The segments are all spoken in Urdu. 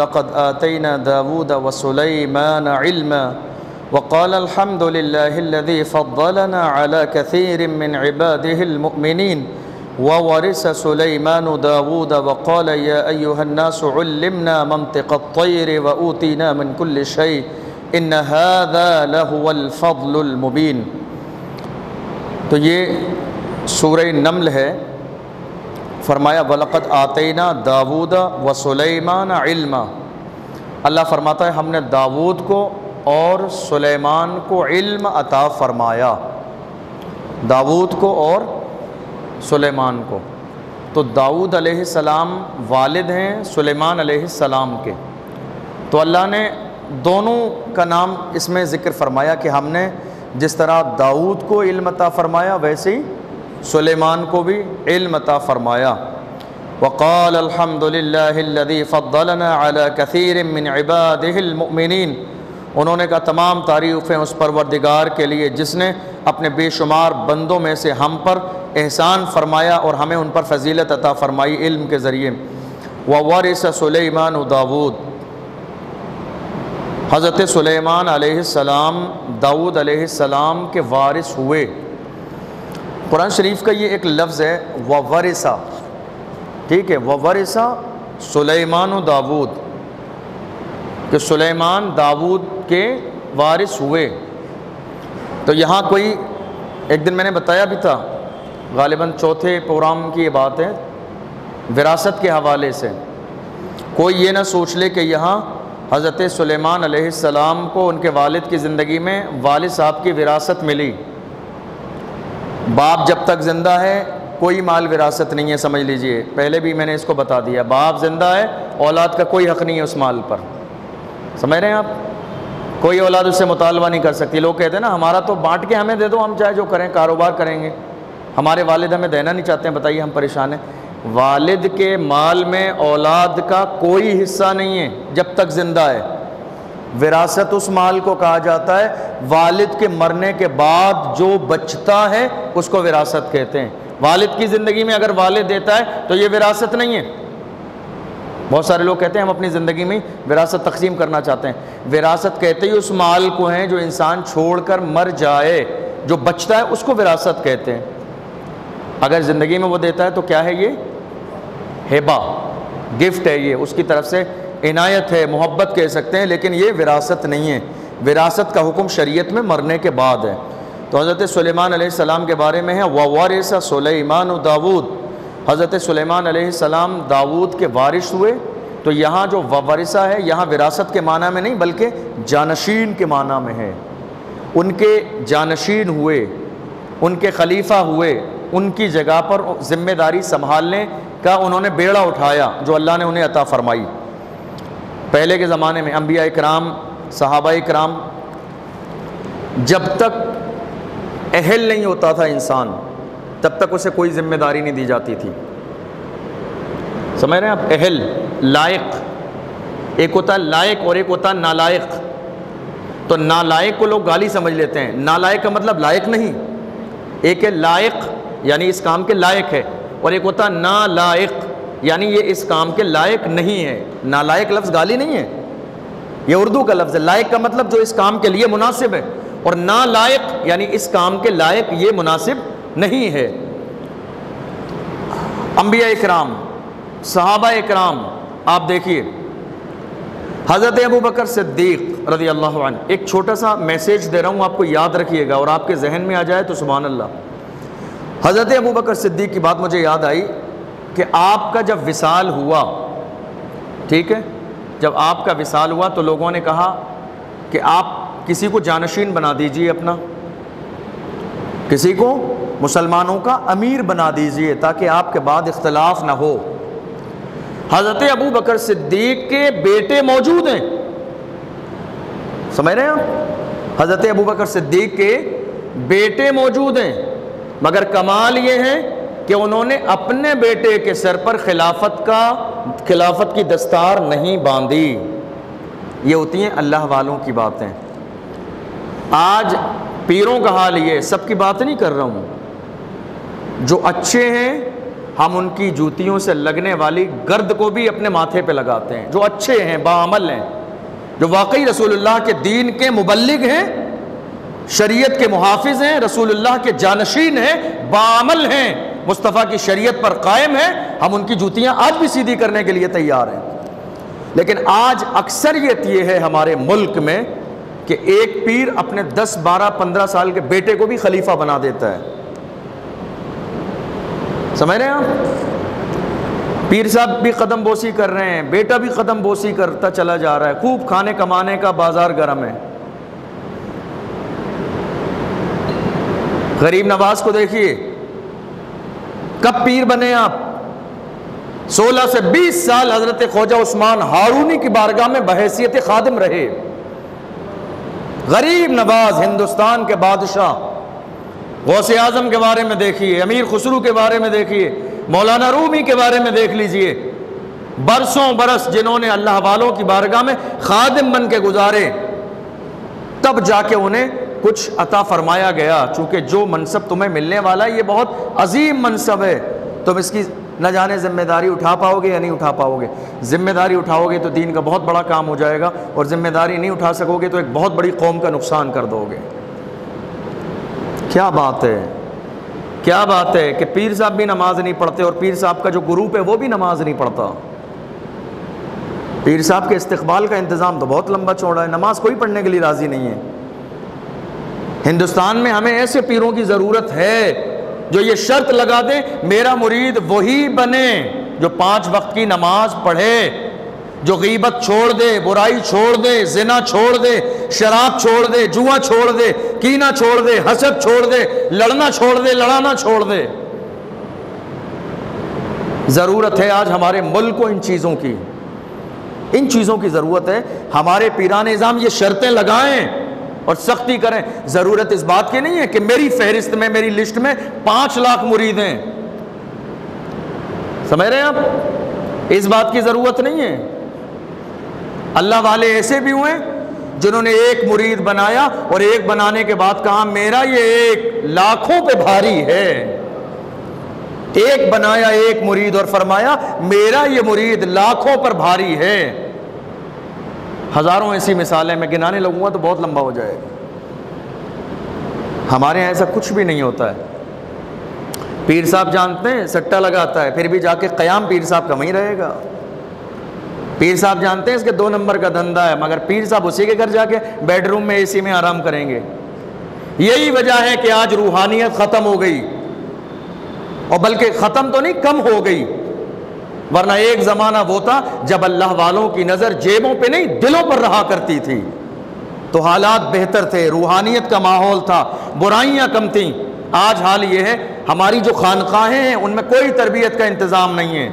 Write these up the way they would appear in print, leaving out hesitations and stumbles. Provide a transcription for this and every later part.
لقد آتينا داود وسليمان علما وقال الحمد لله الذي فضلنا على كثير من عباده المؤمنين وورث سليمان داود وقال يا أيها الناس علمنا منطق الطير وأوتينا من كل شيء إن هذا لهو الفضل المبين۔ تو یہ سورہ نمل ہے۔ فرمایا وَلَقَدْ آتَيْنَا داود وسلیمان علما، اللہ فرماتا ہے ہم نے داود کو اور سلیمان کو علم عطا فرمایا، داود کو اور سلیمان کو۔ تو داود علیہ السلام والد ہیں سلیمان علیہ السلام کے، تو اللہ نے دونوں کا نام اس میں ذکر فرمایا کہ ہم نے جس طرح داود کو علم عطا فرمایا ویسے ہی سلیمان کو بھی علم عطا فرمایا۔ وقال الحمد للہ الذی فضلنا علی کثیر من عبادہ المؤمنین، انہوں نے کہا تمام تعریفیں اس پروردگار کے لیے جس نے اپنے بے شمار بندوں میں سے ہم پر احسان فرمایا اور ہمیں ان پر فضیلت عطا فرمائی علم کے ذریعے۔ وورث سلیمان داود، حضرت سلیمان علیہ السلام داود علیہ السلام کے وارث ہوئے۔ قرآن شریف کا یہ ایک لفظ ہے وورثہ، ٹھیک ہے، وورثہ سلیمان داود، کہ سلیمان داود کے وارث ہوئے۔ تو یہاں کوئی ایک دن میں نے بتایا بھی تھا، غالباً چوتھے پروگرام کی یہ بات ہے، وراثت کے حوالے سے کوئی یہ نہ سوچ لے کہ یہاں حضرت سلیمان علیہ السلام کو ان کے والد کی زندگی میں والد صاحب کی وراثت ملی۔ باپ جب تک زندہ ہے کوئی مال وراثت نہیں ہے، سمجھ لیجئے، پہلے بھی میں نے اس کو بتا دیا، باپ زندہ ہے اولاد کا کوئی حق نہیں ہے اس مال پر، سمجھ رہے ہیں آپ؟ کوئی اولاد اس سے مطالبہ نہیں کر سکتی۔ لوگ کہتے ہیں نا ہمارا تو بانٹ کے ہمیں دے دو، ہم چاہے جو کریں، کاروبار کریں گے، ہمارے والد ہمیں دینا نہیں چاہتے ہیں، بتائیے ہم پریشان ہیں۔ والد کے مال میں اولاد کا کوئی حصہ نہیں ہے جب تک زندہ ہے۔ وراثت اس مال کو کہا جاتا ہے والد کے مرنے کے بعد جو بچتا ہے اس کو وراثت کہتے ہیں۔ والد کی زندگی میں اگر والد دیتا ہے تو یہ وراثت نہیں ہے۔ بہت سارے لوگ کہتے ہیں ہم اپنی زندگی میں وراثت تقسیم کرنا چاہتے ہیں۔ وراثت کہتے ہی اس مال کو ہیں جو انسان چھوڑ کر مر جائے، جو بچتا ہے اس کو وراثت کہتے ہیں۔ اگر زندگی میں وہ دیتا ہے تو کیا ہے؟ یہ ہبہ، گفٹ ہے، یہ اس کی طرف سے عنایت ہے، محبت کہہ سکتے ہیں، لیکن یہ وراثت نہیں ہے۔ وراثت کا حکم شریعت میں مرنے کے بعد ہے۔ تو حضرت سلیمان علیہ السلام کے بارے میں ہے وَوَرِثَ سُلَيْمَانُ داود، حضرت سلیمان علیہ السلام داود کے وارث ہوئے۔ تو یہاں جو وَوَرِثَ ہے یہاں وراثت کے معنی میں نہیں بلکہ جانشین کے معنی میں ہے۔ ان کے جانشین ہوئے، ان کے خلیفہ ہوئے، ان کی جگہ پر ذمہ داری سنبھالنے کا انہوں نے بیڑا اٹھایا جو اللہ نے انہیں عطا فرمائی۔ پہلے کے زمانے میں انبیاء کرام، صحابہ کرام، جب تک اہل نہیں ہوتا تھا انسان تب تک اسے کوئی ذمہ داری نہیں دی جاتی تھی، سمجھ رہے ہیں آپ؟ اہل، لائق، ایک ہوتا ہے لائق اور ایک ہوتا ہے نالائق۔ تو نالائق کو لوگ گالی سمجھ لیتے ہیں، نالائق کا مطلب لائق نہیں، ایک ہے لائق یعنی اس کام کے لائق ہے، اور ایک ہوتا ہے نالائق یعنی یہ اس کام کے لائق نہیں ہے۔ نالائق لفظ گالی نہیں ہے، یہ اردو کا لفظ ہے۔ لائق کا مطلب جو اس کام کے لیے مناسب ہے، اور نالائق یعنی اس کام کے لائق یہ مناسب نہیں ہے۔ انبیاء اکرام، صحابہ اکرام، آپ دیکھیے حضرت ابوبکر صدیق رضی اللہ عنہ، ایک چھوٹا سا میسیج دے رہا ہوں آپ کو، یاد رکھیے گا، اور آپ کے ذہن میں آ جائے تو سبحان اللہ۔ حضرت ابوبکر صدیق کی بات مجھے یاد آئی کہ آپ کا جب وصال ہوا، ٹھیک ہے، جب آپ کا وصال ہوا تو لوگوں نے کہا کہ آپ کسی کو جانشین بنا دیجئے، اپنا کسی کو مسلمانوں کا امیر بنا دیجئے تاکہ آپ کے بعد اختلاف نہ ہو۔ حضرت ابوبکر صدیق کے بیٹے موجود ہیں، سمجھ رہے ہیں آپ؟ حضرت ابوبکر صدیق کے بیٹے موجود ہیں، مگر کمال یہ ہے کہ انہوں نے اپنے بیٹے کے سر پر خلافت کی دستار نہیں باندھی۔ یہ ہوتی ہیں اللہ والوں کی باتیں۔ آج پیروں کا حال یہ، سب کی بات نہیں کر رہا ہوں، جو اچھے ہیں ہم ان کی جوتیوں سے لگنے والی گرد کو بھی اپنے ماتھے پہ لگاتے ہیں. جو اچھے ہیں، باعمل ہیں، جو واقعی رسول اللہ کے دین کے مبلغ ہیں، شریعت کے محافظ ہیں، رسول اللہ کے جانشین ہیں، باعمل ہیں، مصطفیٰ کی شریعت پر قائم ہیں، ہم ان کی جوتیاں آج بھی سیدھی کرنے کے لیے تیار ہیں. لیکن آج اکثریت یہ ہے ہمارے ملک میں کہ ایک پیر اپنے 10 12 15 سال کے بیٹے کو بھی خلیفہ بنا دیتا ہے. سمجھ رہے ہیں آپ؟ پیر صاحب بھی قدم بوسی کر رہے ہیں، بیٹا بھی قدم بوسی کرتا چلا جا رہا ہے، خوب کھانے کمانے کا بازار گرم ہے. غریب نواز کو دیکھیے، کب پیر بنے آپ؟ 16 سے 20 سال حضرت خواجہ عثمان ہارونی کی بارگاہ میں بحیثیت خادم رہے. غریب نواز، ہندوستان کے بادشاہ. غوث اعظم کے بارے میں دیکھیے، امیر خسرو کے بارے میں دیکھیے، مولانا رومی کے بارے میں دیکھ لیجئے. برسوں برس جنہوں نے اللہ والوں کی بارگاہ میں خادم بن کے گزارے، تب جا کے انہیں کچھ عطا فرمایا گیا. چونکہ جو منصب تمہیں ملنے والا ہے یہ بہت عظیم منصب ہے، تم اس کی نہ جانے ذمہ داری اٹھا پاؤ گے یا نہیں اٹھا پاؤ گے. ذمہ داری اٹھاؤ گے تو دین کا بہت بڑا کام ہو جائے گا، اور ذمہ داری نہیں اٹھا سکو گے تو ایک بہت بڑی قوم کا نقصان کر دو گے. کیا بات ہے، کیا بات ہے کہ پیر صاحب بھی نماز نہیں پڑھتے، اور پیر صاحب کا جو گروپ ہے وہ بھی نماز نہیں پڑھتا. پیر صاحب کے استقبال کا انتظام تو بہت لمبا چوڑا ہے، نماز کوئی پڑھنے کے لیے راضی نہیں ہے. ہندوستان میں ہمیں ایسے پیروں کی ضرورت ہے جو یہ شرط لگا دیں میرا مرید وہی بنے جو 5 وقت کی نماز پڑھے، جو غیبت چھوڑ دے، برائی چھوڑ دے، زنا چھوڑ دے، شراب چھوڑ دے، جوا چھوڑ دے، کینہ چھوڑ دے، حسد چھوڑ دے، لڑنا چھوڑ دے، لڑانا چھوڑ دے. ضرورت ہے آج ہمارے ملک کو ان چیزوں کی، ان چیزوں کی ضرورت ہے. ہمارے پیران نظام یہ شرطیں لگائیں اور سختی کریں. ضرورت اس بات کی نہیں ہے کہ میری فہرست میں، میری لسٹ میں 5 لاکھ مرید ہیں. سمجھ رہے ہیں آپ؟ اس بات کی ضرورت نہیں ہے. اللہ والے ایسے بھی ہوئے جنہوں نے ایک مرید بنایا اور ایک بنانے کے بعد کہا میرا یہ ایک لاکھوں پہ بھاری ہے. ایک بنایا ایک مرید اور فرمایا میرا یہ مرید لاکھوں پر بھاری ہے. ہزاروں ایسی مثالیں میں گنانے لگوں گا تو بہت لمبا ہو جائے گا. ہمارے یہاں ایسا کچھ بھی نہیں ہوتا ہے. پیر صاحب جانتے ہیں سٹا لگاتا ہے، پھر بھی جا کے قیام پیر صاحب کا وہیں رہے گا. پیر صاحب جانتے ہیں اس کے 2 نمبر کا دھندا ہے، مگر پیر صاحب اسی کے گھر جا کے بیڈ روم میں اے سی میں آرام کریں گے. یہی وجہ ہے کہ آج روحانیت ختم ہو گئی، اور بلکہ ختم تو نہیں، کم ہو گئی. ورنہ ایک زمانہ وہ تھا جب اللہ والوں کی نظر جیبوں پہ نہیں دلوں پر رہا کرتی تھی، تو حالات بہتر تھے، روحانیت کا ماحول تھا، برائیاں کم تھیں. آج حال یہ ہے ہماری جو خانقاہیں ہیں ان میں کوئی تربیت کا انتظام نہیں ہے.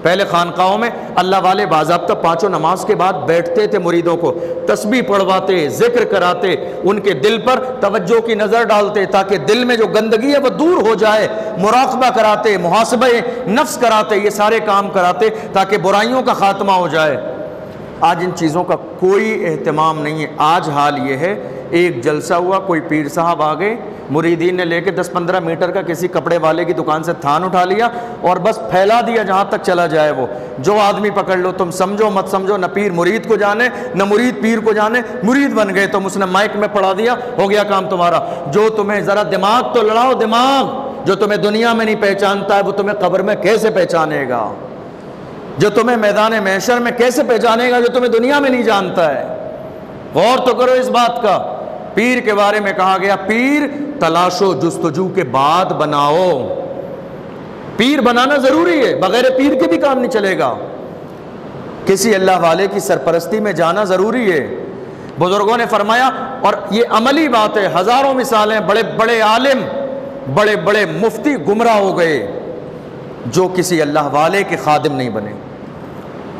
پہلے خانقاہوں میں اللہ والے باضابطہ 5 نماز کے بعد بیٹھتے تھے، مریدوں کو تسبیح پڑھواتے، ذکر کراتے، ان کے دل پر توجہ کی نظر ڈالتے تاکہ دل میں جو گندگی ہے وہ دور ہو جائے، مراقبہ کراتے، محاسبہ نفس کراتے، یہ سارے کام کراتے تاکہ برائیوں کا خاتمہ ہو جائے. آج ان چیزوں کا کوئی اہتمام نہیں ہے. آج حال یہ ہے ایک جلسہ ہوا، کوئی پیر صاحب آ گئے، مریدین نے لے کے 10-15 میٹر کا کسی کپڑے والے کی دکان سے تھان اٹھا لیا اور بس پھیلا دیا جہاں تک چلا جائے. وہ جو آدمی پکڑ لو، تم سمجھو مت سمجھو، نہ پیر مرید کو جانے نہ مرید پیر کو جانے، مرید بن گئے تم، اس نے مائک میں پڑھا دیا، ہو گیا کام تمہارا. جو تمہیں ذرا دماغ تو لڑاؤ، دماغ جو تمہیں دنیا میں نہیں پہچانتا ہے وہ تمہیں قبر میں کیسے پہچانے گا؟ جو تمہیں میدان محشر میں کیسے پہچانے گا جو تمہیں دنیا میں نہیں جانتا ہے؟ غور تو کرو اس بات کا. پیر کے بارے میں کہا گیا پیر تلاش و جستجو کے بعد بناؤ. پیر بنانا ضروری ہے، بغیر پیر کے بھی کام نہیں چلے گا. کسی اللہ والے کی سرپرستی میں جانا ضروری ہے. بزرگوں نے فرمایا، اور یہ عملی بات ہے، ہزاروں مثالیں، بڑے بڑے عالم، بڑے بڑے مفتی گمراہ ہو گئے جو کسی اللہ والے کے خادم نہیں بنے،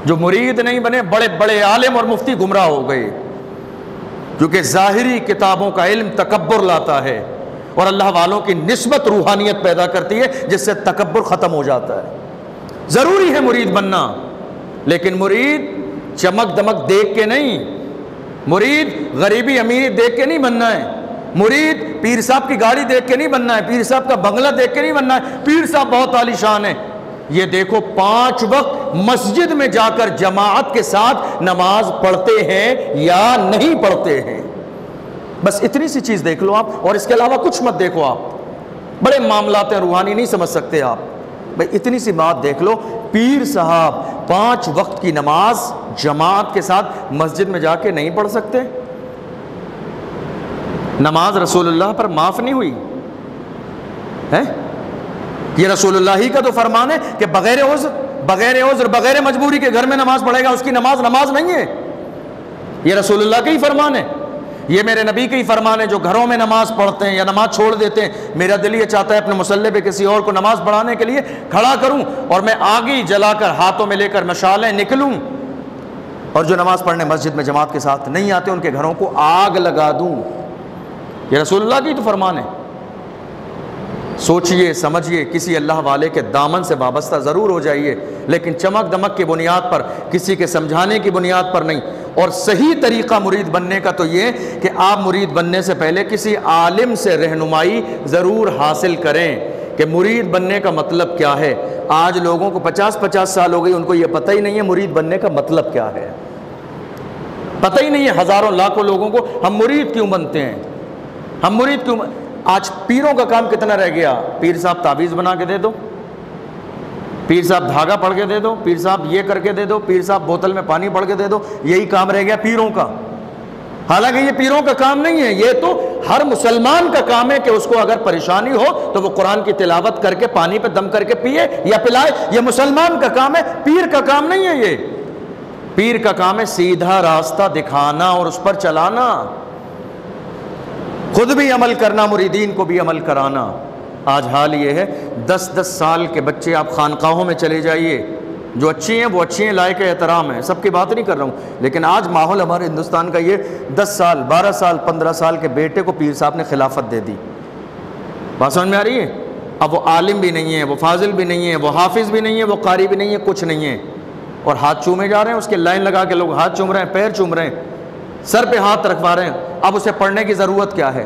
جو مرید نہیں بنے. بڑے بڑے عالم اور مفتی گمراہ ہو گئے کیونکہ ظاہری کتابوں کا علم تکبر لاتا ہے اور اللہ والوں کی نسبت روحانیت پیدا کرتی ہے جس سے تکبر ختم ہو جاتا ہے. ضروری ہے مرید بننا، لیکن مرید چمک دمک دیکھ کے نہیں، مرید غریبی امیری دیکھ کے نہیں بننا ہے، مرید پیر صاحب کی گاڑی دیکھ کے نہیں بننا ہے، پیر صاحب کا بنگلہ دیکھ کے نہیں بننا ہے. پیر صاحب بہت عالی شان ہے، یہ دیکھو 5 وقت مسجد میں جا کر جماعت کے ساتھ نماز پڑھتے ہیں یا نہیں پڑھتے ہیں. بس اتنی سی چیز دیکھ لو آپ، اور اس کے علاوہ کچھ مت دیکھو. آپ بڑے معاملات ہیں روحانی نہیں سمجھ سکتے آپ، بھائی اتنی سی بات دیکھ لو. پیر صاحب 5 وقت کی نماز جماعت کے ساتھ مسجد میں جا کے نہیں پڑھ سکتے. نماز رسول اللہ پر معاف نہیں ہوئی ہے؟ یہ رسول اللہ ہی کا تو فرمان ہے کہ بغیر عذر بغیر مجبوری کے گھر میں نماز پڑھے گا، اس کی نماز نہیں ہے. یہ رسول اللہ کا ہی فرمان ہے، یہ میرے نبی کا ہی فرمان ہے. جو گھروں میں نماز پڑھتے ہیں یا نماز چھوڑ دیتے ہیں، میرا دل یہ چاہتا ہے اپنے مصلی پہ کسی اور کو نماز پڑھانے کے لیے کھڑا کروں اور میں آگے جلا کر ہاتھوں میں لے کر مشالیں نکلوں، اور جو نماز پڑھنے مسجد میں جماعت کے ساتھ نہیں آتے ان کے گھروں کو آگ لگا دوں. یہ رسول اللہ کی تو فرمان ہے. سوچئے سمجھئے، کسی اللہ والے کے دامن سے وابستہ ضرور ہو جائیے، لیکن چمک دمک کی بنیاد پر، کسی کے سمجھانے کی بنیاد پر نہیں. اور صحیح طریقہ مرید بننے کا تو یہ کہ آپ مرید بننے سے پہلے کسی عالم سے رہنمائی ضرور حاصل کریں کہ مرید بننے کا مطلب کیا ہے. آج لوگوں کو 50 سال ہو گئی، ان کو یہ پتہ ہی نہیں ہے مرید بننے کا مطلب کیا ہے. پتہ ہی نہیں ہے ہزاروں لاکھوں لوگوں کو ہم مرید کیوں بنتے ہیں، ہم مرید کیوں. آج پیروں کا کام کتنا رہ گیا؟ پیر صاحب تعویذ بنا کے دے دو، پیر صاحب دھاگا پڑھ کے دے دو، پیر صاحب یہ کر کے دے دو، پیر صاحب بوتل میں پانی پڑھ کے دے دو. یہی کام رہ گیا پیروں کا. حالانکہ یہ پیروں کا کام نہیں ہے، یہ تو ہر مسلمان کا کام ہے کہ اس کو اگر پریشانی ہو تو وہ قرآن کی تلاوت کر کے پانی پہ دم کر کے پیے یا پلائے. یہ مسلمان کا کام ہے، پیر کا کام نہیں ہے. یہ پیر کا کام ہے سیدھا راستہ دکھانا اور اس پر چلانا، خود بھی عمل کرنا، مریدین کو بھی عمل کرانا. آج حال یہ ہے 10 سال کے بچے آپ خانقاہوں میں چلے جائیے، جو اچھی ہیں وہ اچھی ہیں، لائق احترام ہیں، سب کی بات نہیں کر رہا ہوں، لیکن آج ماحول ہمارے ہندوستان کا یہ 10 سال 12 سال 15 سال کے بیٹے کو پیر صاحب نے خلافت دے دی. بات سمجھ میں آ رہی ہے؟ اب وہ عالم بھی نہیں ہے، وہ فاضل بھی نہیں ہے، وہ حافظ بھی نہیں ہے، وہ قاری بھی نہیں ہے، کچھ نہیں ہے، اور ہاتھ چومے جا رہے ہیں. اس کے لائن لگا کے لوگ ہاتھ چوم رہے ہیں، پیر چوم رہے ہیں، سر پہ ہاتھ رکھوا رہے ہیں. اب اسے پڑھنے کی ضرورت کیا ہے؟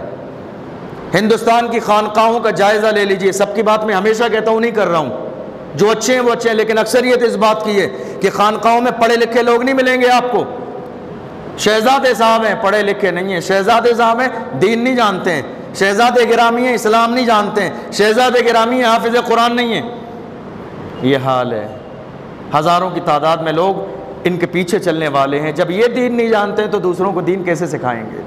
ہندوستان کی خانقاہوں کا جائزہ لے لیجئے. سب کی بات میں ہمیشہ کہتا ہوں، نہیں کر رہا ہوں، جو اچھے ہیں وہ اچھے ہیں، لیکن اکثریت اس بات کی ہے کہ خانقاہوں میں پڑھے لکھے لوگ نہیں ملیں گے آپ کو. شہزادے صاحب ہیں، پڑھے لکھے نہیں ہیں. شہزادے صاحب ہیں، دین نہیں جانتے ہیں. شہزادے گرامی ہیں، اسلام نہیں جانتے ہیں. شہزادے گرامی ہیں، حافظ قرآن نہیں ہیں. یہ حال ہے. ہزاروں کی تعداد میں لوگ ان کے پیچھے چلنے والے ہیں. جب یہ دین نہیں جانتے تو دوسروں کو دین کیسے سکھائیں گے؟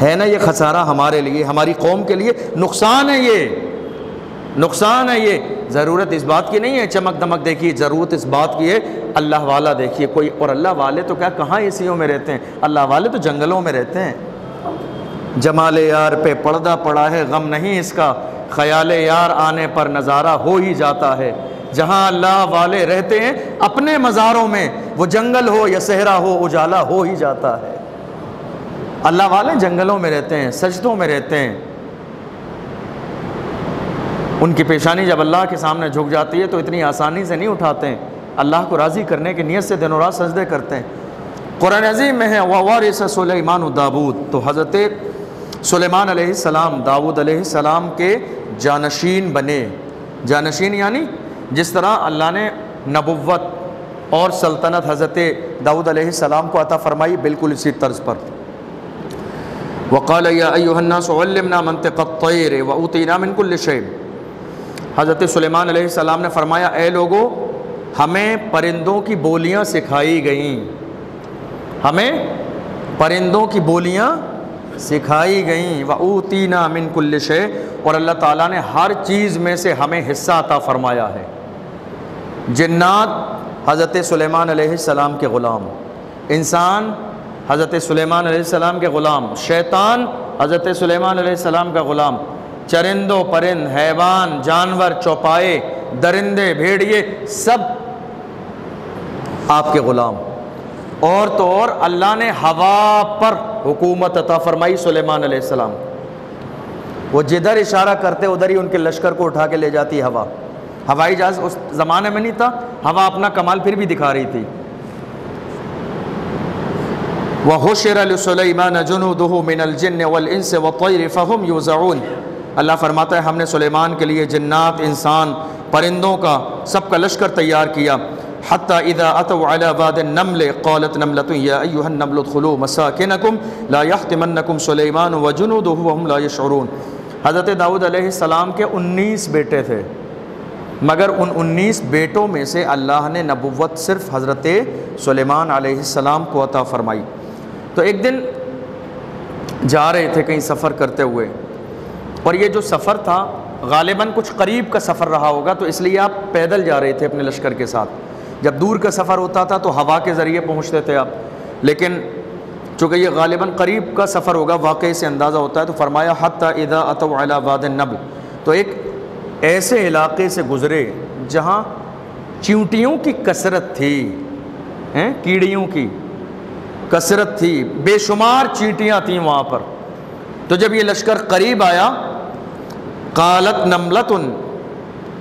ہے نا یہ خسارہ ہمارے لیے، ہماری قوم کے لیے نقصان ہے. یہ نقصان ہے. یہ ضرورت اس بات کی نہیں ہے چمک دمک دیکھیے، ضرورت اس بات کی ہے اللہ والا دیکھیے کوئی. اور اللہ والے تو کیا کہاں ایسیوں میں رہتے ہیں، اللہ والے تو جنگلوں میں رہتے ہیں. جمال یار پہ پردہ پڑا ہے غم نہیں اس کا، خیال یار آنے پر نظارہ ہو ہی جاتا ہے. جہاں اللہ والے رہتے ہیں اپنے مزاروں میں، وہ جنگل ہو یا صحرا ہو اجالا ہو ہی جاتا ہے. اللہ والے جنگلوں میں رہتے ہیں، سجدوں میں رہتے ہیں. ان کی پیشانی جب اللہ کے سامنے جھک جاتی ہے تو اتنی آسانی سے نہیں اٹھاتے ہیں. اللہ کو راضی کرنے کی نیت سے دن و رات سجدے کرتے ہیں. قرآن عظیم میں ہے وَوَارِثَ سُلَيْمَانُ داود، تو حضرت سلیمان علیہ السلام داود علیہ السلام کے جانشین بنے. جانشین یعنی جس طرح اللہ نے نبوت اور سلطنت حضرت داود علیہ السلام کو عطا فرمائی، بالکل اسی طرز پر. وَقَالَ يَا أَيُّهَا النَّاسُ عُلِّمْنَا مَنطِقَ الطَّيْرِ وَأُوتِينَا مِن كُلِّ شَيْءٍ. حضرت سلیمان علیہ السلام نے فرمایا اے لوگو، ہمیں پرندوں کی بولیاں سکھائی گئیں، ہمیں پرندوں کی بولیاں سکھائی گئیں. وَأُوتِينَا مِن كُلِّ شَيْءٍ، اور اللہ تعالیٰ نے ہر چیز میں سے ہمیں حصہ عطا فرمایا ہے. جنات حضرت سلیمان علیہ السلام کے غلام، انسان حضرت سلیمان علیہ السلام کے غلام، شیطان حضرت سلیمان علیہ السلام کا غلام، چرند و پرند، حیوان، جانور، چوپائے، درندے، بھیڑیے، سب آپ کے غلام. اور تو اور اللہ نے ہوا پر حکومت عطا فرمائی سلیمان علیہ السلام. وہ جدھر اشارہ کرتے ادھر ہی ان کے لشکر کو اٹھا کے لے جاتی ہوا. ہوائی جہاز اس زمانے میں نہیں تھا، ہوا اپنا کمال پھر بھی دکھا رہی تھی. وَحُشِرَ لِسُلَيْمَانَ جُنُودُهُ مِنَ الْجِنِّ وَالْإِنسِ وَالطَّيْرِ فَهُمْ يُوزَعُونَ. اللہ فرماتا ہے ہم نے سلیمان کے لیے جنات، انسان، پرندوں کا سب کا لشکر تیار کیا. حتیٰ اذا اتوا علی واد النمل قالت نملۃ یا ایھا النمل ادخلوا مساکنکم لا یحطمنکم سلیمان وجنودہ وہم لا یشعرون. حضرت داؤد علیہ السلام کے 19 بیٹے تھے، مگر ان 19 بیٹوں میں سے اللہ نے نبوت صرف حضرت سلیمان علیہ السلام کو عطا فرمائی. تو ایک دن جا رہے تھے کہیں سفر کرتے ہوئے، اور یہ جو سفر تھا غالباً کچھ قریب کا سفر رہا ہوگا، تو اس لیے آپ پیدل جا رہے تھے اپنے لشکر کے ساتھ. جب دور کا سفر ہوتا تھا تو ہوا کے ذریعے پہنچتے تھے آپ، لیکن چونکہ یہ غالباً قریب کا سفر ہوگا، واقعے سے اندازہ ہوتا ہے. تو فرمایا حتیٰ اذا اتوا علی واد النمل، تو ایک ایسے علاقے سے گزرے جہاں چیونٹیوں کی کثرت تھی، کیڑیوں کی کثرت تھی، بے شمار چیونٹیاں تھیں وہاں پر. تو جب یہ لشکر قریب آیا قالت نملۃ،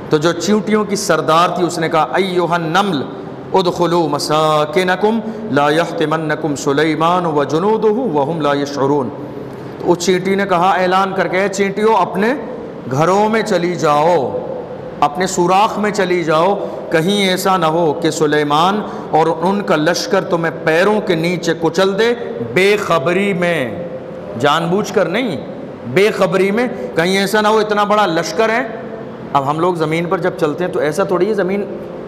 تو جو چیونٹیوں کی سردار تھی اس نے کہا ایھا النمل ادخلوا مساکنکم لا یحطمنکم سلیمان وجنودہ وہم لا یشعرون. تو اس چینٹی نے کہا، اعلان کر کے، چینٹیوں اپنے گھروں میں چلی جاؤ، اپنے سوراخ میں چلی جاؤ، کہیں ایسا نہ ہو کہ سلیمان اور ان کا لشکر تمہیں پیروں کے نیچے کچل دے، بے خبری میں، جان بوجھ کر نہیں، بے خبری میں. کہیں ایسا نہ ہو اتنا بڑا لشکر ہے. اب ہم لوگ زمین پر جب چلتے ہیں تو ایسا تھوڑی ہے زمین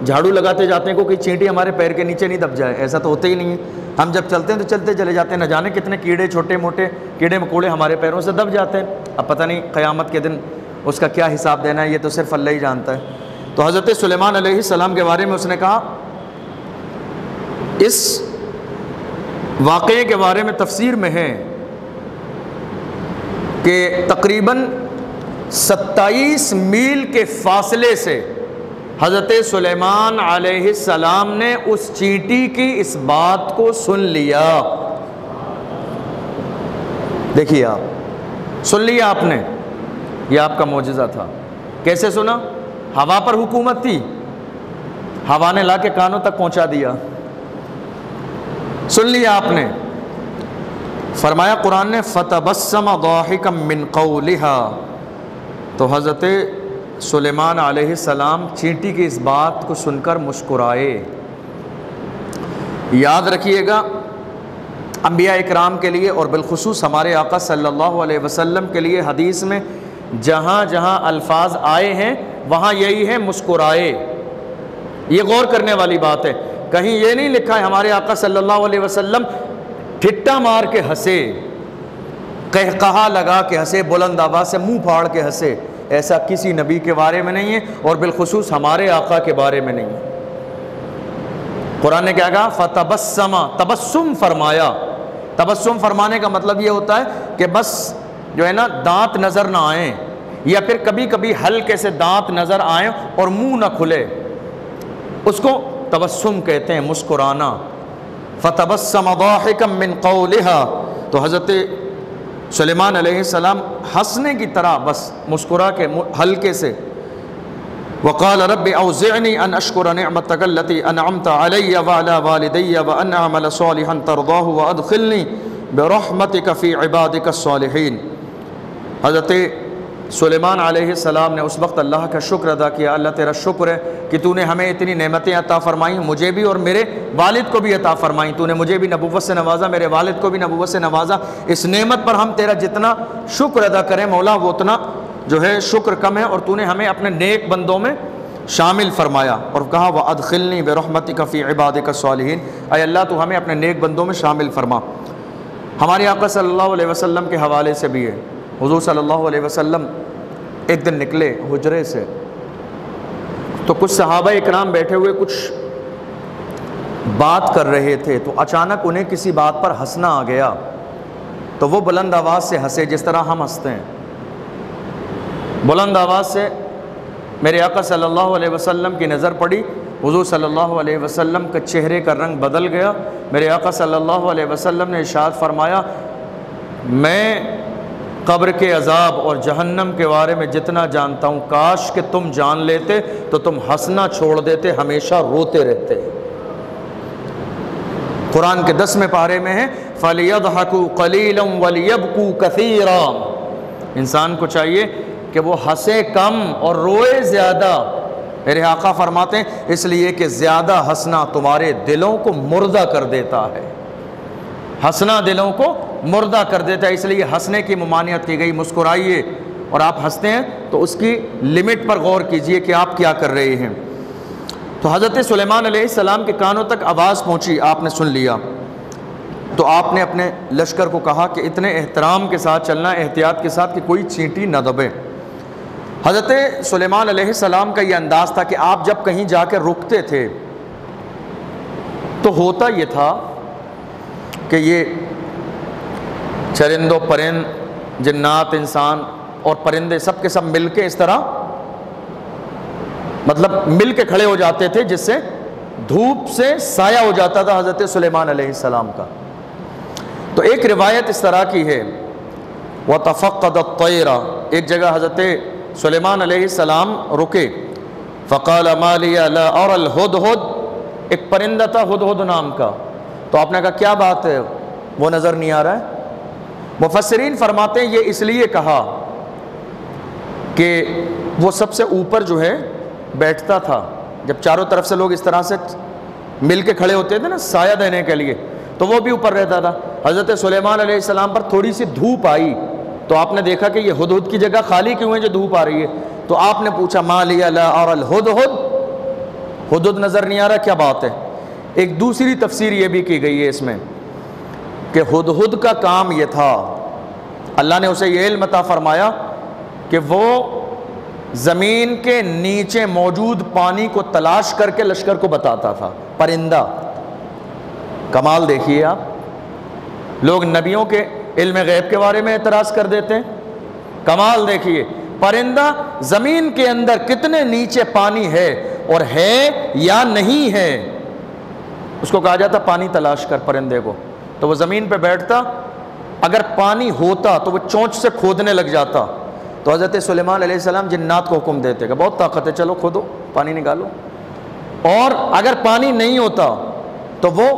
جھاڑو لگاتے جاتے ہیں کوئی چینٹی ہمارے پیر کے نیچے نہیں دب جائے، ایسا تو ہوتا ہی نہیں ہے. ہم جب چلتے ہیں تو چلتے چلے جاتے ہیں، نہ جانے کتنے کیڑے، چھوٹے موٹے کیڑے مکوڑے ہمارے پیروں سے دب جاتے ہیں. اب پتہ نہیں قیامت کے دن اس کا کیا حساب دینا ہے، یہ تو صرف اللہ ہی جانتا ہے. تو حضرت سلیمان علیہ السلام کے بارے میں اس نے کہا، اس واقعے کے بارے میں تفسیر میں ہے کہ تقریباً 27 میل کے فاصلے سے حضرت سلیمان علیہ السلام نے اس چینٹی کی اس بات کو سن لیا. دیکھیے آپ، سن لیا آپ نے، یہ آپ کا معجزہ تھا. کیسے سنا؟ ہوا پر حکومت تھی، ہوا نے لا کے کانوں تک پہنچا دیا. سن لیا آپ نے. فرمایا قرآن نے فتبسم ضاحکا من قولہا، تو حضرت سلیمان علیہ السلام چینٹی کی اس بات کو سن کر مسکرائے. یاد رکھیے گا انبیاء اکرام کے لیے اور بالخصوص ہمارے آقا صلی اللہ علیہ وسلم کے لیے حدیث میں جہاں جہاں الفاظ آئے ہیں وہاں یہی ہے مسکرائے. یہ غور کرنے والی بات ہے. کہیں یہ نہیں لکھا ہے ہمارے آقا صلی اللہ علیہ وسلم ٹھٹا مار کے ہنسے، قہقہا لگا کے ہنسے، بلند آواز سے منہ پھاڑ کے ہنسے. ایسا کسی نبی کے بارے میں نہیں ہے اور بالخصوص ہمارے آقا کے بارے میں نہیں ہے. قرآن نے کیا کہا؟ فتبسم، تبسم فرمایا. تبسم فرمانے کا مطلب یہ ہوتا ہے کہ بس جو ہے نا دانت نظر نہ آئیں، یا پھر کبھی کبھی ہلکے سے دانت نظر آئیں اور منہ نہ کھلے، اس کو تبسم کہتے ہیں، مسکرانا. فتبسم ضاحکا من قولہا، تو حضرت سلیمان علیہ السلام ہنسنے کی طرح بس مسکرا کے ہلکے سے. وقال رب اوزعنی ان اشکر نعمتک التی انعمت علی وعلی والدی وان اعمل صالحا ترضاہ وادخلنی برحمتک فی عبادک الصالحین. حضرت سلیمان علیہ السلام نے اس وقت اللہ کا شکر ادا کیا. اللہ تیرا شکر ہے کہ تو نے ہمیں اتنی نعمتیں عطا فرمائیں، مجھے بھی اور میرے والد کو بھی عطا فرمائیں. تو نے مجھے بھی نبوت سے نوازا، میرے والد کو بھی نبوت سے نوازا. اس نعمت پر ہم تیرا جتنا شکر ادا کریں مولا وہ اتنا جو ہے شکر کم ہے، اور تو نے ہمیں اپنے نیک بندوں میں شامل فرمایا. اور کہا وَأَدْخِلْنِي بِرَحْمَتِكَ فِي عِبَادِكَ الصَّالِحِينَ، اے اللہ تو ہمیں اپنے نیک بندوں میں شامل فرما. ہمارے آقا صلی اللہ علیہ وسلم کے حوالے سے بھی ہے. حضور صلی اللہ علیہ وسلم ایک دن نکلے حجرے سے، تو کچھ صحابہ اکرام بیٹھے ہوئے کچھ بات کر رہے تھے، تو اچانک انہیں کسی بات پر ہنسنا آ گیا. تو وہ بلند آواز سے ہنسے جس طرح ہم ہنستے ہیں. بلند آواز سے میرے آقا صلی اللہ علیہ وسلم کی نظر پڑی. حضور صلی اللہ علیہ وسلم کے چہرے کا رنگ بدل گیا. میرے آقا صلی اللہ علیہ وسلم نے ارشاد فرمایا، میں قبر کے عذاب اور جہنم کے بارے میں جتنا جانتا ہوں، کاش کہ تم جان لیتے تو تم ہنسنا چھوڑ دیتے، ہمیشہ روتے رہتے. قرآن کے 10ویں پارے میں ہے فَلْيَضْحَكُوا قَلِيلًا وَلْيَبْكُوا كَثِيرًا. انسان کو چاہیے کہ وہ ہنسے کم اور روئے زیادہ۔ میرے آقا فرماتے ہیں اس لیے کہ زیادہ ہنسنا تمہارے دلوں کو مردہ کر دیتا ہے، ہنسنا دلوں کو مردہ کر دیتا ہے، اس لیے ہنسنے کی ممانعت کی گئی۔ مسکرائیے، اور آپ ہنستے ہیں تو اس کی لمٹ پر غور کیجئے کہ آپ کیا کر رہے ہیں۔ تو حضرت سلیمان علیہ السلام کے کانوں تک آواز پہنچی، آپ نے سن لیا، تو آپ نے اپنے لشکر کو کہا کہ اتنے احترام کے ساتھ چلنا، احتیاط کے ساتھ، کہ کوئی چینٹی نہ دبے۔ حضرت سلیمان علیہ السلام کا یہ انداز تھا کہ آپ جب کہیں جا کے رکتے تھے تو ہوتا یہ تھا کہ یہ چرند و پرند، جنات، انسان اور پرندے سب کے سب مل کے اس طرح مطلب مل کے کھڑے ہو جاتے تھے، جس سے دھوپ سے سایہ ہو جاتا تھا حضرت سلیمان علیہ السلام کا۔ تو ایک روایت اس طرح کی ہے، وَتَفَقَّدَ الطَّيْرَ، ایک جگہ حضرت سلیمان علیہ السلام رکے، فَقَالَ مَا لِيَ لَا أَرَى الْهُدْهُدْ، ایک پرندہ تھا ہدہد نام کا، تو آپ نے کہا کیا بات ہے، وہ نظر نہیں آ رہا ہے؟ مفسرین فرماتے ہیں یہ اس لیے کہا کہ وہ سب سے اوپر جو ہے بیٹھتا تھا، جب چاروں طرف سے لوگ اس طرح سے مل کے کھڑے ہوتے تھے نا سایہ دینے کے لیے، تو وہ بھی اوپر رہتا تھا۔ حضرت سلیمان علیہ السلام پر تھوڑی سی دھوپ آئی تو آپ نے دیکھا کہ یہ ہدہد کی جگہ خالی کیوں ہے جو دھوپ آ رہی ہے، تو آپ نے پوچھا ما لی لا اری الہدہد، ہدہد نظر نہیں آ رہا، کیا بات ہے؟ ایک دوسری تفسیر یہ بھی کی گئی ہے اس میں کہ ہدہد کا کام یہ تھا، اللہ نے اسے یہ علم عطا فرمایا کہ وہ زمین کے نیچے موجود پانی کو تلاش کر کے لشکر کو بتاتا تھا۔ پرندہ، کمال دیکھیے آپ، لوگ نبیوں کے علم غیب کے بارے میں اعتراض کر دیتے ہیں، کمال دیکھیے، پرندہ زمین کے اندر کتنے نیچے پانی ہے اور ہے یا نہیں ہے، اس کو کہا جاتا پانی تلاش کر پرندے کو، تو وہ زمین پہ بیٹھتا، اگر پانی ہوتا تو وہ چونچ سے کھودنے لگ جاتا، تو حضرت سلیمان علیہ السلام جنات کو حکم دیتے کہ بہت طاقت ہے، چلو کھودو، پانی نکالو، اور اگر پانی نہیں ہوتا تو وہ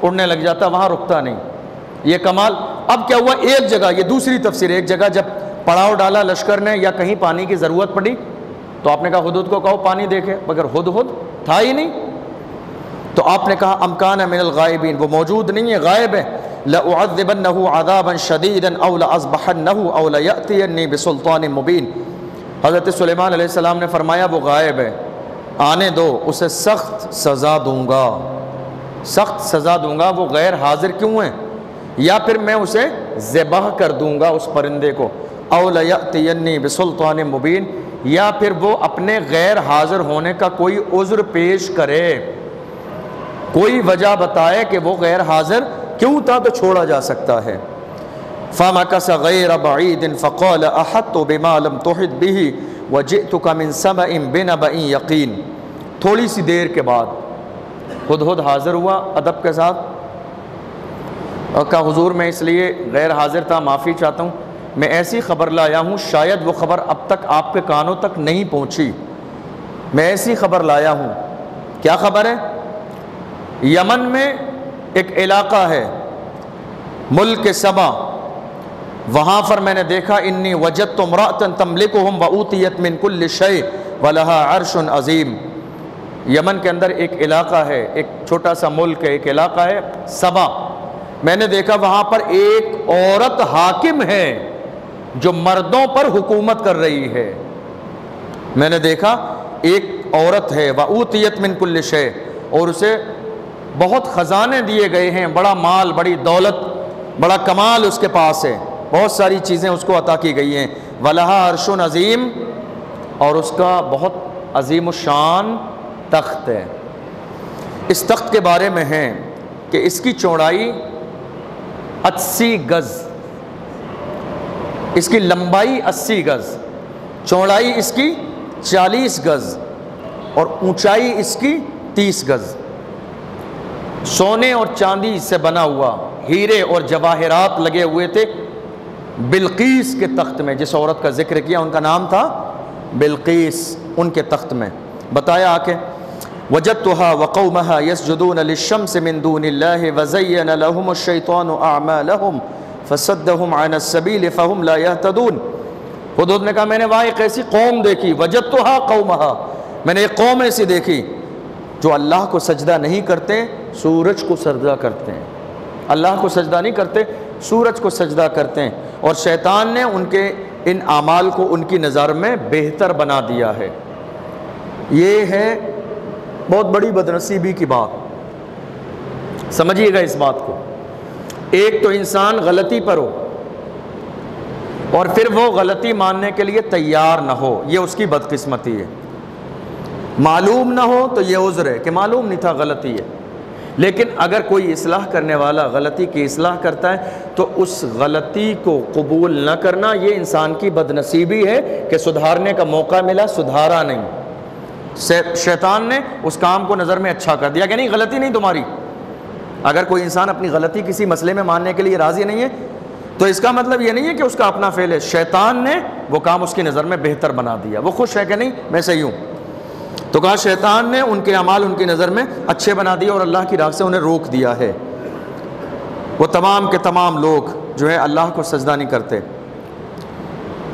اڑنے لگ جاتا، وہاں رکتا نہیں۔ یہ کمال۔ اب کیا ہوا، ایک جگہ، یہ دوسری تفسیر، ایک جگہ جب پڑاؤ ڈالا لشکر نے یا کہیں پانی کی ضرورت پڑی تو آپ نے کہا ہدہد کو کہو پانی دیکھے، مگر ہدہد تھا ہی نہیں، تو آپ نے کہا امکان من الغائبین، وہ موجود نہیں ہے، غائب ہے، لَأُعَذِّبَنَّهُ عَذَابًا شَدِيدًا أَوْ لَأَصْبَحَنَّهُ أَوْ لَيَأْتِيَنِّي بِسُلْطَانٍ مُبِينٍ۔ حضرت سلیمان علیہ السلام نے فرمایا وہ غائب ہے، آنے دو، اسے سخت سزا دوں گا، سخت سزا دوں گا، وہ غیر حاضر کیوں ہے، یا پھر میں اسے ذبح کر دوں گا اس پرندے کو، أَوْ لَيَأْتِيَنِّي بِسُلْطَانٍ مُبِينٍ، یا پھر وہ اپنے غیر حاضر ہونے کا کوئی عذر پیش کرے، کوئی وجہ بتائے کہ وہ غیر حاضر کیوں تھا تو چھوڑا جا سکتا ہے۔ فَمَكَثَ غَيْرَ بَعِيدٍ فَقَالَ أَحَطْتُ بِمَا لَمْ تُحِطْ بِهِ وَجِئْتُكَ مِنْ سَبَإٍ بِنَبَإٍ يَقِينٍ۔ تھوڑی سی دیر کے بعد ہدہد حاضر ہوا ادب کے ساتھ اور کہا حضور میں اس لیے غیر حاضر تھا، معافی چاہتا ہوں، میں ایسی خبر لایا ہوں، شاید وہ خبر اب تک آپ کے کانوں تک نہیں پہنچی، میں ایسی خبر لایا ہوں۔ کیا خبر ہے؟ یمن میں ایک علاقہ ہے ملک سبا، وہاں پر میں نے دیکھا انی وجدت امرأة تملکہم وأوتیت من کل شیء ولہا عرش عظیم۔ یمن کے اندر ایک علاقہ ہے، ایک چھوٹا سا ملک ہے، ایک علاقہ ہے سبا، میں نے دیکھا وہاں پر ایک عورت حاکم ہے جو مردوں پر حکومت کر رہی ہے، میں نے دیکھا ایک عورت ہے، وأوتیت من کل شیء، اور اسے بہت خزانے دیے گئے ہیں، بڑا مال، بڑی دولت، بڑا کمال اس کے پاس ہے، بہت ساری چیزیں اس کو عطا کی گئی ہیں، وَلَهَا عَرْشٌ عظیم، اور اس کا بہت عظیم الشان تخت ہے۔ اس تخت کے بارے میں ہے کہ اس کی چوڑائی 80 گز، اس کی لمبائی 80 گز، چوڑائی اس کی 40 گز اور اونچائی اس کی 30 گز، سونے اور چاندی سے بنا ہوا، ہیرے اور جواہرات لگے ہوئے تھے بلقیس کے تخت میں۔ جس عورت کا ذکر کیا ان کا نام تھا بلقیس، ان کے تخت میں بتایا کہ وجدتها وقومها يسجدون للشمس من دون الله وزين لهم الشيطان اعمالهم فصدهم عن السبيل فهم لا يهتدون۔ ہدہد نے کہا میں نے وہاں ایک ایسی قوم دیکھی، وجدتھا قومہا، میں نے ایک قوم ایسی دیکھی جو اللہ کو سجدہ نہیں کرتے، سورج کو سجدہ کرتے ہیں۔ اللہ کو سجدہ نہیں کرتے، سورج کو سجدہ کرتے ہیں، اور شیطان نے ان کے ان اعمال کو ان کی نظر میں بہتر بنا دیا ہے۔ یہ ہے بہت بڑی بدنصیبی کی بات، سمجھیے گا اس بات کو۔ ایک تو انسان غلطی پر ہو اور پھر وہ غلطی ماننے کے لیے تیار نہ ہو، یہ اس کی بدقسمتی ہے۔ معلوم نہ ہو تو یہ عذر ہے کہ معلوم نہیں تھا غلطی ہے، لیکن اگر کوئی اصلاح کرنے والا غلطی کی اصلاح کرتا ہے تو اس غلطی کو قبول نہ کرنا یہ انسان کی بدنصیبی ہے کہ سدھارنے کا موقع ملا، سدھارا نہیں۔ شیطان نے اس کام کو نظر میں اچھا کر دیا کہ نہیں غلطی نہیں تمہاری۔ اگر کوئی انسان اپنی غلطی کسی مسئلے میں ماننے کے لیے راضی نہیں ہے تو اس کا مطلب یہ نہیں ہے کہ اس کا اپنا فعل ہے، شیطان نے وہ کام اس کی نظر میں بہتر بنا دیا، وہ خوش ہے کہ نہیں میں صحیح ہوں۔ تو کہا شیطان نے ان کے اعمال ان کی نظر میں اچھے بنا دیے اور اللہ کی راہ سے انہیں روک دیا ہے۔ وہ تمام کے تمام لوگ جو ہے اللہ کو سجدہ نہیں کرتے۔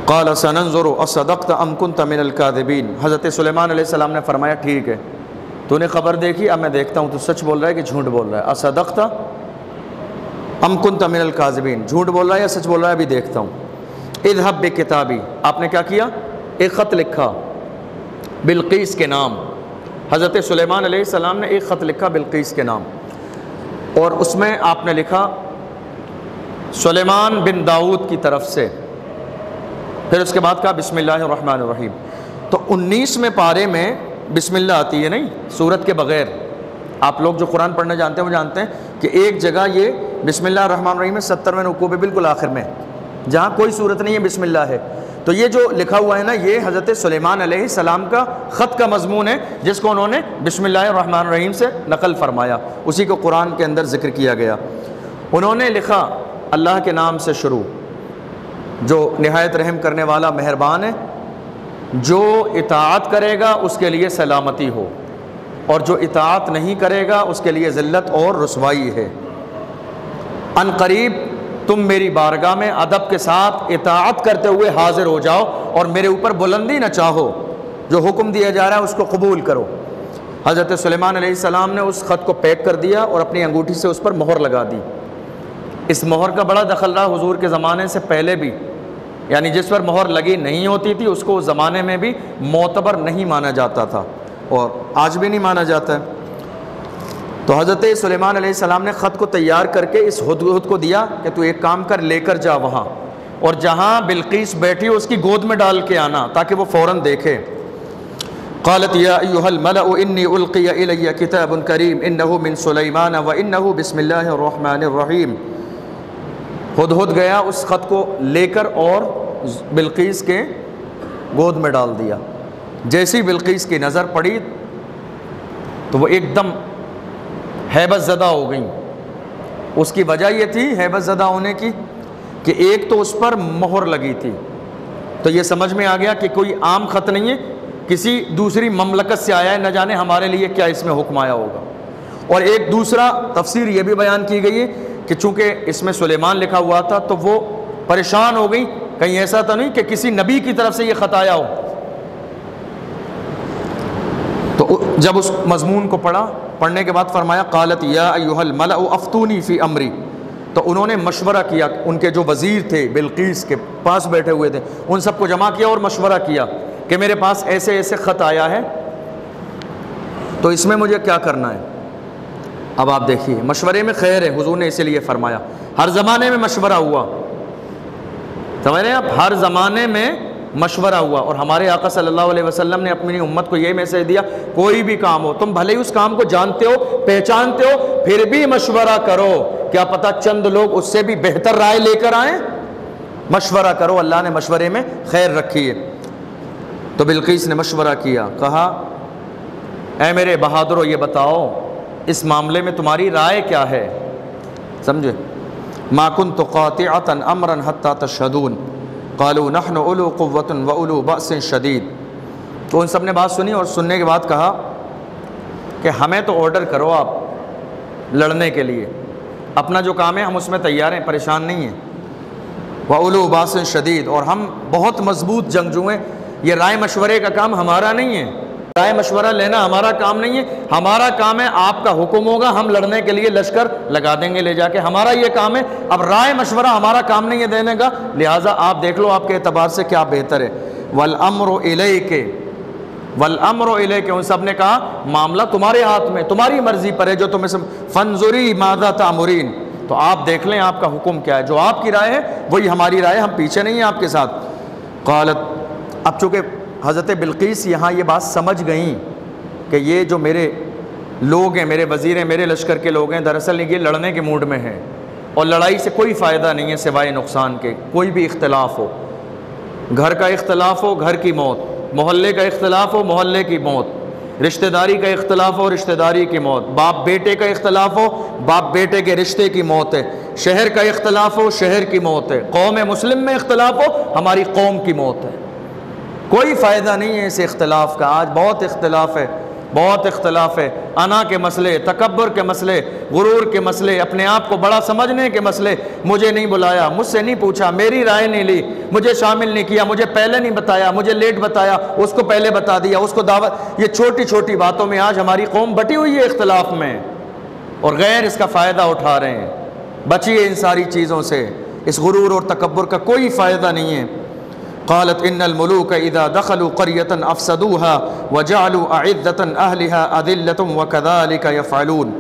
قال سننظر اصدقت ام كنت من الكاذبین، حضرت سلیمان علیہ السلام نے فرمایا ٹھیک ہے، تو نے خبر دیکھی، اب میں دیکھتا ہوں تو سچ بول رہا ہے کہ جھوٹ بول رہا ہے۔ اصدقت ام كنت من الكاذبین، جھوٹ بول رہا ہے یا سچ بول رہا ہے ابھی دیکھتا ہوں۔ اذهب بکتابی، آپ نے کیا کیا؟ ایک خط لکھا بلقیس کے نام۔ حضرت سلیمان علیہ السلام نے ایک خط لکھا بلقیس کے نام، اور اس میں آپ نے لکھا سلیمان بن داؤد کی طرف سے، پھر اس کے بعد کہا بسم اللہ الرحمن الرحیم۔ تو 19ویں پارے میں بسم اللہ آتی ہے نہیں سورت کے بغیر، آپ لوگ جو قرآن پڑھنے جانتے ہیں وہ جانتے ہیں کہ ایک جگہ یہ بسم اللہ الرحمن الرحیم ہے 70ویں رکوع پہ بالکل آخر میں، جہاں کوئی صورت نہیں ہے بسم اللہ ہے۔ تو یہ جو لکھا ہوا ہے نا یہ حضرت سلیمان علیہ السلام کا خط کا مضمون ہے جس کو انہوں نے بسم اللہ الرحمن الرحیم سے نقل فرمایا، اسی کو قرآن کے اندر ذکر کیا گیا۔ انہوں نے لکھا اللہ کے نام سے شروع، جو نہایت رحم کرنے والا مہربان ہے، جو اطاعت کرے گا اس کے لیے سلامتی ہو، اور جو اطاعت نہیں کرے گا اس کے لیے ذلت اور رسوائی ہے۔ ان قریب تم میری بارگاہ میں ادب کے ساتھ اطاعت کرتے ہوئے حاضر ہو جاؤ اور میرے اوپر بلندی نہ چاہو، جو حکم دیا جا رہا ہے اس کو قبول کرو۔ حضرت سلیمان علیہ السلام نے اس خط کو پیک کر دیا اور اپنی انگوٹھی سے اس پر مہر لگا دی۔ اس مہر کا بڑا دخل رہا حضور کے زمانے سے پہلے بھی، یعنی جس پر مہر لگی نہیں ہوتی تھی اس کو اس زمانے میں بھی معتبر نہیں مانا جاتا تھا، اور آج بھی نہیں مانا جاتا ہے۔ تو حضرت سلیمان علیہ السلام نے خط کو تیار کر کے اس ہدہد کو دیا کہ تو ایک کام کر، لے کر جا وہاں، اور جہاں بلقیس بیٹھی اس کی گود میں ڈال کے آنا تاکہ وہ فوراً دیکھے۔ قالت یا ایھا الملأ انی القی الی کتاب کریم انہ من سلیمان وانہ بسم اللہ الرحمن الرحیم۔ ہدہد گیا اس خط کو لے کر اور بلقیس کے گود میں ڈال دیا۔ جیسی بلقیس کی نظر پڑی تو وہ ایک دم ہیبت زدہ ہو گئیں۔ اس کی وجہ یہ تھی ہیبت زدہ ہونے کی کہ ایک تو اس پر مہر لگی تھی، تو یہ سمجھ میں آ گیا کہ کوئی عام خط نہیں ہے، کسی دوسری مملکت سے آیا ہے، نہ جانے ہمارے لیے کیا اس میں حکم آیا ہوگا۔ اور ایک دوسرا تفسیر یہ بھی بیان کی گئی ہے کہ چونکہ اس میں سلیمان لکھا ہوا تھا تو وہ پریشان ہو گئی، کہیں ایسا تو نہیں کہ کسی نبی کی طرف سے یہ خط آیا ہو۔ تو جب اس مضمون کو پڑھنے کے بعد فرمایا قالت یا ایھا الملأ افتونی فی امری، تو انہوں نے مشورہ کیا، ان کے جو وزیر تھے بلقیس کے پاس بیٹھے ہوئے تھے ان سب کو جمع کیا اور مشورہ کیا کہ میرے پاس ایسے ایسے خط آیا ہے، تو اس میں مجھے کیا کرنا ہے۔ اب آپ دیکھیے مشورے میں خیر ہے، حضور نے اسی لیے فرمایا، ہر زمانے میں مشورہ ہوا، سمجھ رہے ہیں آپ، ہر زمانے میں مشورہ ہوا، اور ہمارے آقا صلی اللہ علیہ وسلم نے اپنی امت کو یہ میسج دیا کوئی بھی کام ہو تم بھلے ہی اس کام کو جانتے ہو پہچانتے ہو پھر بھی مشورہ کرو، کیا پتہ چند لوگ اس سے بھی بہتر رائے لے کر آئیں، مشورہ کرو، اللہ نے مشورے میں خیر رکھی ہے۔ تو بلقیس نے مشورہ کیا، کہا اے میرے بہادرو یہ بتاؤ اس معاملے میں تمہاری رائے کیا ہے، سمجھے؟ ما كنت قاطعة امرا حتى تشهدون قالوا نحن اولو قوة واولو بأس شدید۔ تو ان سب نے بات سنی اور سننے کے بعد کہا کہ ہمیں تو آرڈر کرو آپ لڑنے کے لیے، اپنا جو کام ہے ہم اس میں تیار ہیں، پریشان نہیں ہیں۔ وَأُولُو بَأْسٍ شدید، اور ہم بہت مضبوط جنگجو ہیں۔ یہ رائے مشورے کا کام ہمارا نہیں ہے، رائے مشورہ لینا ہمارا کام نہیں ہے، ہمارا کام ہے آپ کا حکم ہوگا ہم لڑنے کے لیے لشکر لگا دیں گے لے جا کے، ہمارا یہ کام ہے۔ اب رائے مشورہ ہمارا کام نہیں ہے دینے کا، لہٰذا آپ دیکھ لو آپ کے اعتبار سے کیا بہتر ہے۔ وَالْأَمْرُ إِلَيْكَ، وَالْأَمْرُ إِلَيْكَ، ان سب نے کہا معاملہ تمہارے ہاتھ میں، تمہاری مرضی پر ہے جو تمہیں فَانظُرِي مَاذَا تَأْمُرِينَ، تو آپ دیکھ لیں آپ کا حکم کیا ہے، جو آپ کی رائے ہے وہی ہماری رائے، ہم پیچھے نہیں ہیں آپ کے ساتھ۔ قالت، اب چونکہ حضرت بلقیس یہاں یہ بات سمجھ گئیں کہ یہ جو میرے لوگ ہیں، میرے وزیر ہیں، میرے لشکر کے لوگ ہیں، دراصل یہ لڑنے کے موڈ میں ہیں اور لڑائی سے کوئی فائدہ نہیں ہے سوائے نقصان کے۔ کوئی بھی اختلاف ہو، گھر کا اختلاف ہو گھر کی موت، محلے کا اختلاف ہو محلے کی موت، رشتہ داری کا اختلاف ہو رشتہ داری کی موت، باپ بیٹے کا اختلاف ہو باپ بیٹے کے رشتے کی موت ہے، شہر کا اختلاف ہو شہر کی موت ہے، قوم مسلم میں اختلاف ہو ہماری قوم کی موت ہے۔ کوئی فائدہ نہیں ہے اس اختلاف کا، آج بہت اختلاف ہے، بہت اختلاف ہے، انا کے مسئلے، تکبر کے مسئلے، غرور کے مسئلے، اپنے آپ کو بڑا سمجھنے کے مسئلے، مجھے نہیں بلایا، مجھ سے نہیں پوچھا، میری رائے نہیں لی، مجھے شامل نہیں کیا، مجھے پہلے نہیں بتایا، مجھے لیٹ بتایا، اس کو پہلے بتا دیا، اس کو دعوت، یہ چھوٹی چھوٹی باتوں میں آج ہماری قوم بٹی ہوئی ہے اختلاف میں، اور غیر اس کا فائدہ اٹھا رہے ہیں۔ بچیے ان ساری چیزوں سے، اس غرور اور تکبر کا کوئی فائدہ نہیں ہے۔ قالت ان الملوک اذا دخلوا قرية افسدوها وجعلوا اعزة اهلها اذلة وكذلك يفعلون،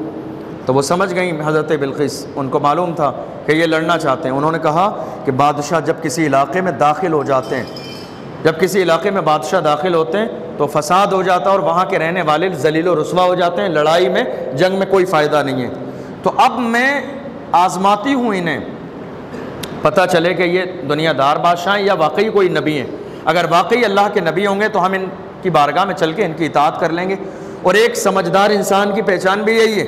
تو وہ سمجھ گئیں حضرت بلقیس، ان کو معلوم تھا کہ یہ لڑنا چاہتے ہیں۔ انہوں نے کہا کہ بادشاہ جب کسی علاقے میں داخل ہو جاتے ہیں، جب کسی علاقے میں بادشاہ داخل ہوتے ہیں تو فساد ہو جاتا ہے اور وہاں کے رہنے والے ذلیل و رسوا ہو جاتے ہیں، لڑائی میں جنگ میں کوئی فائدہ نہیں ہے۔ تو اب میں آزماتی ہوں انہیں، پتہ چلے کہ یہ دنیا دار بادشاہ ہیں یا واقعی کوئی نبی ہیں۔ اگر واقعی اللہ کے نبی ہوں گے تو ہم ان کی بارگاہ میں چل کے ان کی اطاعت کر لیں گے۔ اور ایک سمجھدار انسان کی پہچان بھی یہی ہے،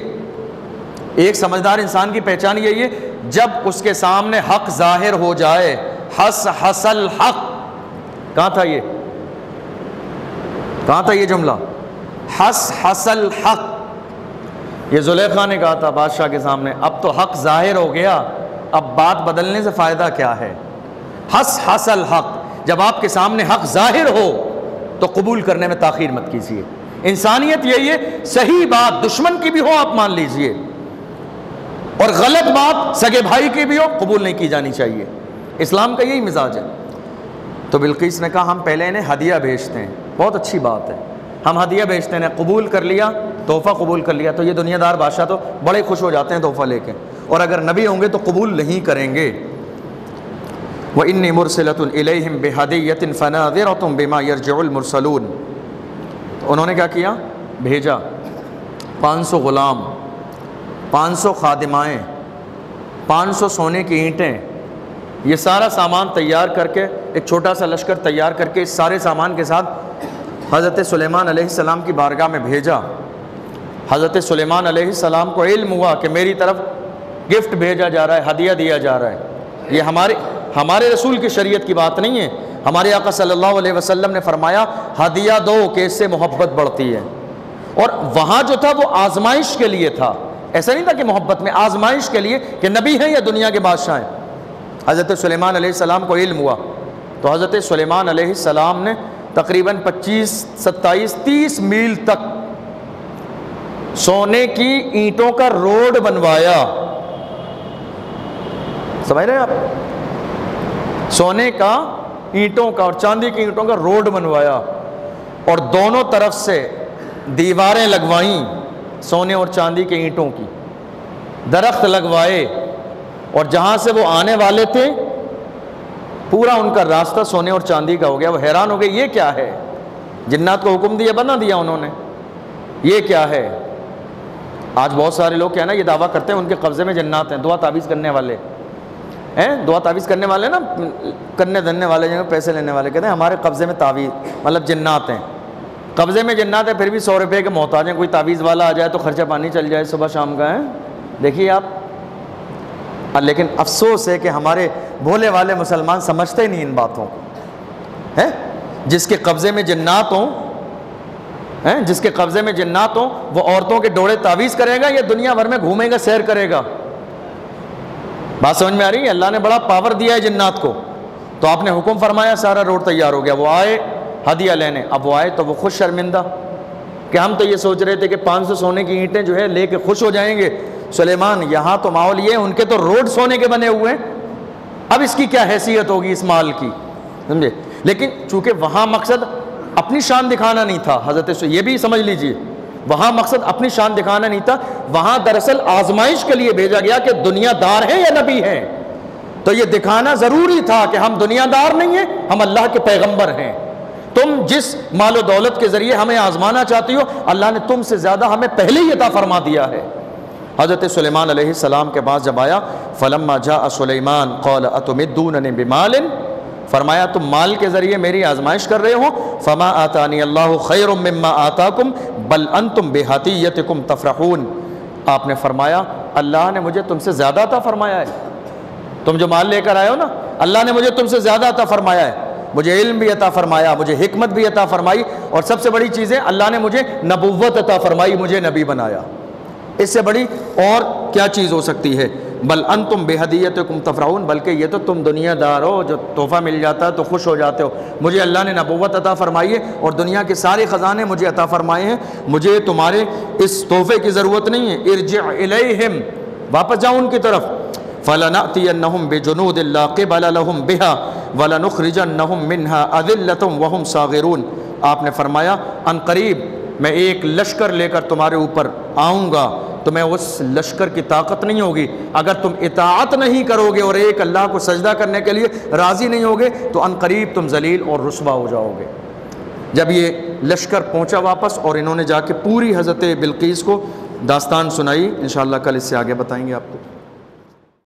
ایک سمجھدار انسان کی پہچان یہی ہے جب اس کے سامنے حق ظاہر ہو جائے، حصل حق، کہاں تھا یہ، کہاں تھا یہ جملہ، حصل حق، یہ زلیخا نے کہا تھا بادشاہ کے سامنے، اب تو حق ظاہر ہو گیا، اب بات بدلنے سے فائدہ کیا ہے۔ حصل حق، جب آپ کے سامنے حق ظاہر ہو تو قبول کرنے میں تاخیر مت کیجیے۔ انسانیت یہی ہے، صحیح بات دشمن کی بھی ہو آپ مان لیجئے، اور غلط بات سگے بھائی کی بھی ہو قبول نہیں کی جانی چاہیے۔ اسلام کا یہی مزاج ہے۔ تو بلقیس نے کہا ہم پہلے انہیں ہدیہ بھیجتے ہیں، بہت اچھی بات ہے، ہم ہدیہ بھیجتے ہیں، قبول کر لیا، تحفہ قبول کر لیا، تو یہ دنیا دار بادشاہ تو بڑے خوش ہو جاتے ہیں تحفہ لے کے، اور اگر نبی ہوں گے تو قبول نہیں کریں گے۔ وَإِنِّي مُرْسِلَةٌ إِلَيْهِمْ بِهَدِيَّةٍ فَنَاظِرَةٌ بِمَا يَرْجِعُ الْمُرْسَلُونَ، تو انہوں نے کیا کیا، بھیجا 500 غلام، 500 خادمائیں، 500 سونے کی اینٹیں، یہ سارا سامان تیار کر کے، ایک چھوٹا سا لشکر تیار کر کے اس سارے سامان کے ساتھ حضرت سلیمان علیہ السلام کی بارگاہ میں بھیجا۔ حضرت سلیمان علیہ السلام کو علم ہوا کہ میری طرف گفٹ بھیجا جا رہا ہے، ہدیہ دیا جا رہا ہے، یہ ہمارے رسول کی شریعت کی بات نہیں ہے۔ ہمارے آقا صلی اللہ علیہ وسلم نے فرمایا ہدیہ دو کہ اس سے محبت بڑھتی ہے، اور وہاں جو تھا وہ آزمائش کے لیے تھا، ایسا نہیں تھا کہ محبت میں، آزمائش کے لیے کہ نبی ہیں یا دنیا کے بادشاہ ہیں۔ حضرت سلیمان علیہ السلام کو علم ہوا تو حضرت سلیمان علیہ السلام نے تقریباً 25 27 30 میل تک سونے کی اینٹوں کا روڈ بنوایا، سمجھ رہے ہیں آپ، سونے کا اینٹوں کا اور چاندی کی اینٹوں کا روڈ بنوایا، اور دونوں طرف سے دیواریں لگوائیں سونے اور چاندی کے اینٹوں کی، درخت لگوائے، اور جہاں سے وہ آنے والے تھے پورا ان کا راستہ سونے اور چاندی کا ہو گیا۔ وہ حیران ہو گئے یہ کیا ہے، جنات کو حکم دیا بنا دیا انہوں نے، یہ کیا ہے۔ آج بہت سارے لوگ کیا نا یہ دعویٰ کرتے ہیں ان کے قبضے میں جنات ہیں، دعا تعویذ کرنے والے ہیں، دعا تعویذ کرنے والے نا، کرنے دھننے والے جنہیں پیسے لینے والے کہتے ہیں ہمارے قبضے میں تعویذ، مطلب جنات ہیں، قبضے میں جنات ہیں، پھر بھی 100 روپے کے محتاج ہیں، کوئی تعویذ والا آ جائے تو خرچہ پانی چل جائے صبح شام کا ہے، دیکھیے آپ۔ لیکن افسوس ہے کہ ہمارے بھولے والے مسلمان سمجھتے نہیں ان باتوں کو، جس کے قبضے میں جنات ہوں، جس کے قبضے میں جنات ہوں وہ عورتوں کے ڈوڑے تعویذ کرے گا یا دنیا بھر میں گھومے گا، سیر کرے گا؟ بات سمجھ میں آ رہی ہے؟ اللہ نے بڑا پاور دیا ہے جنات کو، تو آپ نے حکم فرمایا، سارا روڈ تیار ہو گیا، وہ آئے ہدیہ لینے، اب وہ آئے تو وہ خوش شرمندہ کہ ہم تو یہ سوچ رہے تھے کہ 500 سونے کی اینٹیں جو ہے لے کے خوش ہو جائیں گے، سلیمان یہاں تو ماحول یہ، ان کے تو روڈ سونے کے بنے ہوئے ہیں، اب اس کی کیا حیثیت ہوگی اس مال کی، سمجھے؟ لیکن چونکہ وہاں مقصد اپنی شان دکھانا نہیں تھا، حضرت یہ بھی سمجھ لیجئے، وہاں مقصد اپنی شان دکھانا نہیں تھا، وہاں دراصل آزمائش کے لیے بھیجا گیا کہ دنیا دار ہیں یا نبی ہیں، تو یہ دکھانا ضروری تھا کہ ہم دنیا دار نہیں ہیں، ہم اللہ کے پیغمبر ہیں، تم جس مال و دولت کے ذریعے ہمیں آزمانا چاہتی ہو، اللہ نے تم سے زیادہ ہمیں پہلے ہی عطا فرما دیا ہے۔ حضرت سلیمان علیہ السلام کے پاس جب آیا، فلما جاء سلیمان قال اتمدوننی بمال، فرمایا تم مال کے ذریعے میری آزمائش کر رہے ہو، فما آتانی اللہ خیر مما آتاکم بل انتم بہتیتکم تفرحون، آپ نے فرمایا اللہ نے مجھے تم سے زیادہ عطا فرمایا ہے، تم جو مال لے کر آئے ہو نا، اللہ نے مجھے تم سے زیادہ عطا فرمایا ہے، مجھے علم بھی عطا فرمایا، مجھے حکمت بھی عطا فرمائی، اور سب سے بڑی چیز ہے اللہ نے مجھے نبوت عطا فرمائی، مجھے نبی بنایا، اس سے بڑی اور کیا چیز ہو سکتی ہے؟ بل انتم بہدیتکم تفرحون، بلکہ یہ تو تم دنیا دار ہو، جو تحفہ مل جاتا ہے تو خوش ہو جاتے ہو، مجھے اللہ نے نبوت عطا فرمائی ہے اور دنیا کے سارے خزانے مجھے عطا فرمائے ہیں، مجھے تمہارے اس تحفے کی ضرورت نہیں ہے، ارجع الیہم، واپس جاؤ ان کی طرف، فَلَنَأْتِيَنَّهُمْ بِجُنُودٍ لَا قِبَلَ لَهُمْ بِهَا وَلَنُخْرِجَنَّهُمْ مِنْهَا أَذِلَّةً وَهُمْ صَاغِرُونَ، آپ نے فرمایا ان قریب میں ایک لشکر لے کر تمہارے اوپر آؤں گا، تمہیں اس لشکر کی طاقت نہیں ہوگی، اگر تم اطاعت نہیں کرو گے اور ایک اللہ کو سجدہ کرنے کے لیے راضی نہیں ہوگے تو ان قریب تم ذلیل اور رسوا ہو جاؤ گے۔ جب یہ لشکر پہنچا واپس اور انہوں نے جا کے پوری حضرت بلقیس کو داستان سنائی، انشاءاللہ کل اس سے آگے بتائیں گے آپ کو۔